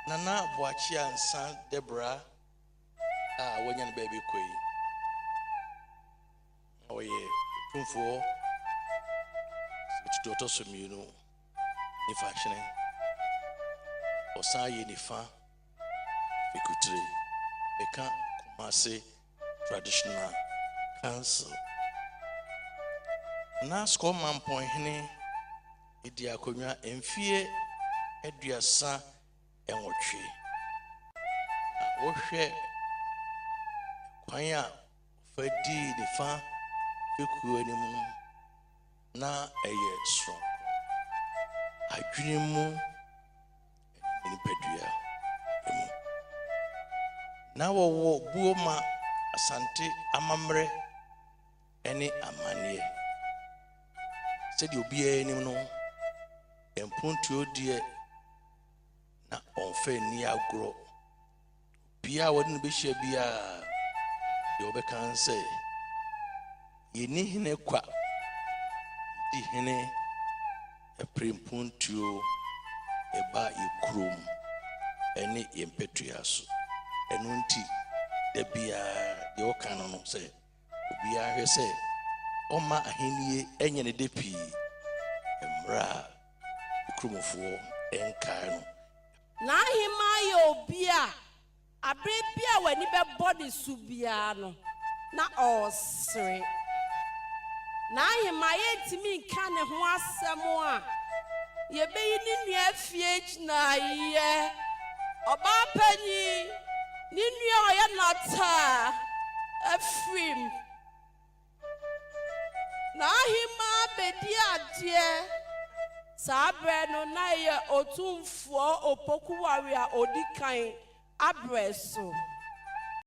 Nana Boachi and San Deborah. When your baby queen. Oh, yeah, 2-4. It's Dɔte Yie, ni fashion. Osaye ni fa. Fikutri. Beka Kumasi Traditional Council. Asokore Mamponghene idi akonwa emfie eduasa enwotwe. Wohwe kwanya fadi ni fa fikuo ni mu na eye strong. Adwene mu ni pedua emu. Na wo buoma asante amamre eni amanie. Said you be any no and punto dear na on fair near grow. Pia wouldn't be sure be a you can say ye need hine qua di hine a prim punto a ba you crum any impetuous and unti the beer your canon say be a say. Oma ahenie enye ne depi emra ikrumofo enkai no na Hemaa ye obi a abre bia wani be body subia no na osre na Hemaa ye ntimi nka ne ho asem a ye beyi ni nua afie na ye oba pani ni nua oye nota afrim na Hemaa bedi ade sabre no na ye otumfo opokuware a odikan abreso